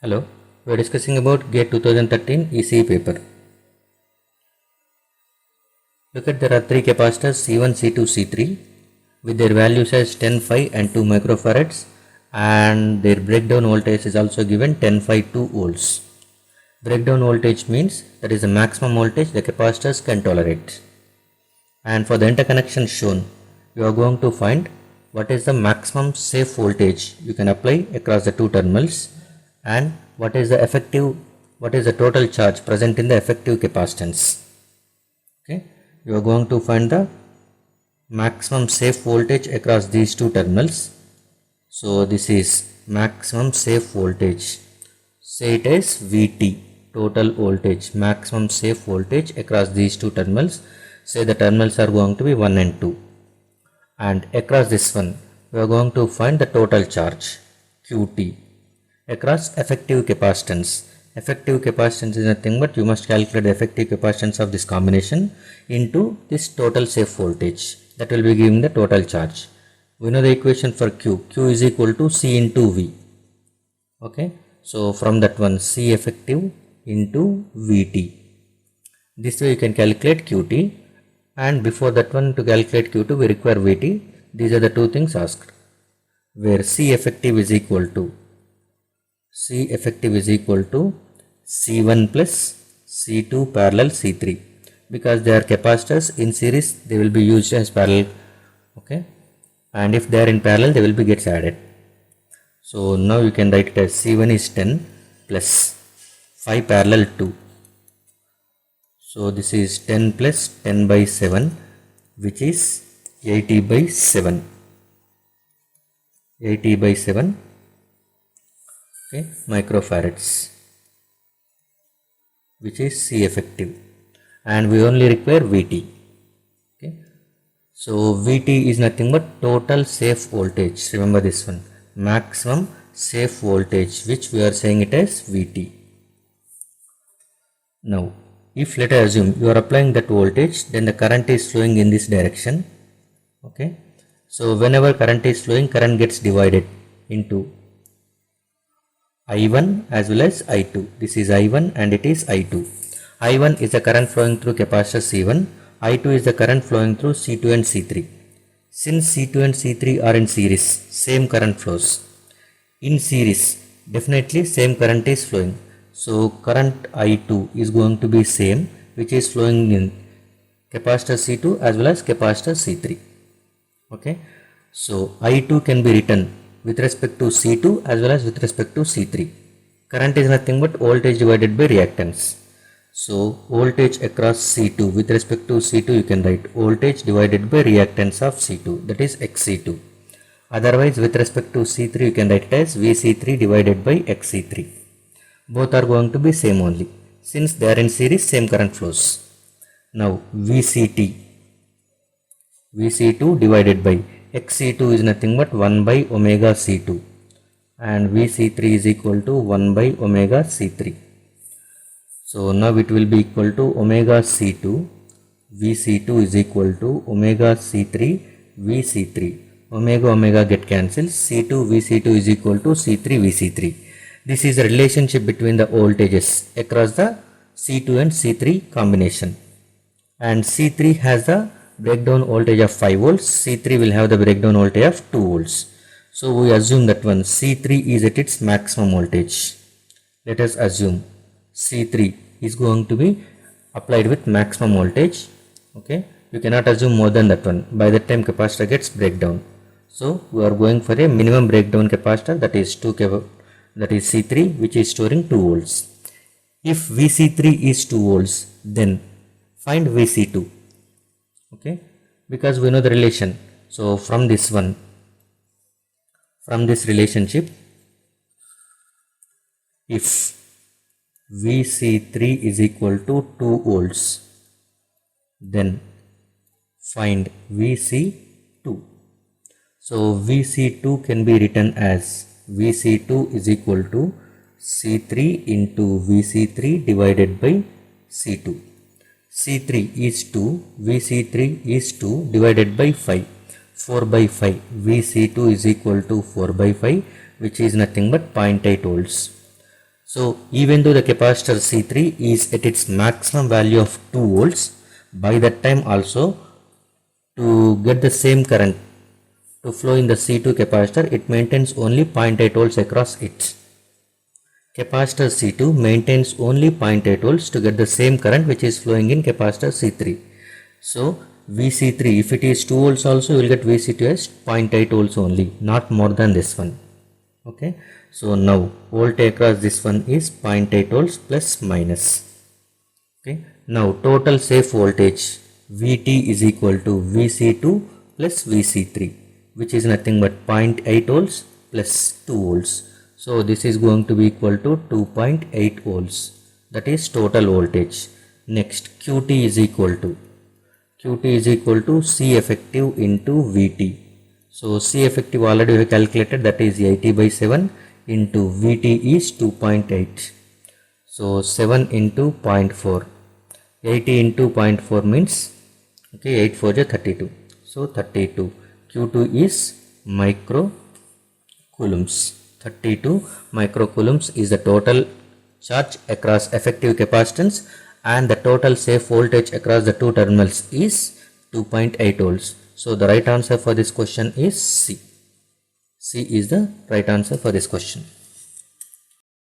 Hello, we are discussing about GATE 2013 ECE paper. Look at there are three capacitors C1, C2, C3 with their values as 10 phi and 2 microfarads, and their breakdown voltage is also given 10 phi 2 volts. Breakdown voltage means that is the maximum voltage the capacitors can tolerate. And for the interconnection shown, you are going to find what is the maximum safe voltage you can apply across the two terminals, and what is the total charge present in the effective capacitance. Okay, you are going to find the maximum safe voltage across these two terminals. So this is maximum safe voltage. Say it as VT, total voltage, maximum safe voltage across these two terminals. Say the terminals are going to be 1 and 2, and across this one we are going to find the total charge QT across effective capacitance. Effective capacitance is nothing but you must calculate the effective capacitance of this combination into this total safe voltage, that will be giving the total charge. We know the equation for Q is equal to C into V. Okay, so from that one, C effective into VT. This way you can calculate QT, and before that one, to calculate Q2 we require VT. These are the two things asked, where C effective is equal to C1 plus C2 parallel C3, because they are capacitors in series, they will be used as parallel. Okay, and if they are in parallel, they will be gets added. So now you can write it as C1 is 10 plus 5 parallel 2. So this is 10 plus 10 by 7, which is 80 by 7. 80 by 7 microfarads, which is C effective, and we only require VT. Okay, so VT is nothing but total safe voltage. Remember this one, maximum safe voltage, which we are saying it as VT. Now if let us assume you are applying that voltage, then the current is flowing in this direction. Okay, so whenever current is flowing, current gets divided into I1 as well as I2. This is I1 and it is I2. I1 is the current flowing through capacitor C1. I2 is the current flowing through C2 and C3. Since C2 and C3 are in series, same current flows. In series, definitely same current is flowing. So current I2 is going to be same, which is flowing in capacitor C2 as well as capacitor C3. Okay, so I2 can be written with respect to C2 as well as with respect to C3. Current is nothing but voltage divided by reactance. So voltage across C2 with respect to C2, you can write voltage divided by reactance of C2, that is XC2. Otherwise with respect to C3, you can write it as VC3 divided by XC3. Both are going to be same only. Since they are in series, same current flows. Now VC2 divided by XC2 is nothing but 1 by omega C2, and VC3 is equal to 1 by omega C3. So now it will be equal to omega C2 VC2 is equal to omega C3 VC3. Omega get cancelled. C2 VC2 is equal to C3 VC3. This is the relationship between the voltages across the C2 and C3 combination, and C3 has the breakdown voltage of 5 volts, C3 will have the breakdown voltage of 2 volts. So we assume that one C3 is at its maximum voltage. Let us assume C3 is going to be applied with maximum voltage. Okay, you cannot assume more than that one. By that time capacitor gets breakdown. So we are going for a minimum breakdown capacitor, that is C3, which is storing 2 volts. If VC3 is 2 volts, then find VC2. Okay, because we know the relation. So from this relationship, if VC3 is equal to 2 volts, then find VC2. So VC2 can be written as VC2 is equal to C3 into VC3 divided by C2. C3 is 2, VC3 is 2 divided by 5, 4 by 5. VC2 is equal to 4 by 5, which is nothing but 0.8 volts. So even though the capacitor C3 is at its maximum value of 2 volts, by that time also, to get the same current to flow in the C2 capacitor, it maintains only 0.8 volts across it. Capacitor C2 maintains only 0.8 volts to get the same current which is flowing in capacitor C3. So VC3, if it is 2 volts also, you will get VC2 as 0.8 volts only, not more than this one. Okay, so now voltage across this one is 0.8 volts plus minus. Okay, now total safe voltage Vt is equal to Vc2 plus Vc3, which is nothing but 0.8 volts plus 2 volts. So this is going to be equal to 2.8 volts. That is total voltage. Next, Qt is equal to C effective into Vt. So C effective already we have calculated, that is 80 by 7 into Vt is 2.8. So 7 into 0.4. 80 into 0.4 means, okay, 8 4 is 32. So 32. Q2 is microcoulombs. 32 microcoulombs is the total charge across effective capacitance, and the total safe voltage across the two terminals is 2.8 volts. So the right answer for this question is C. C is the right answer for this question.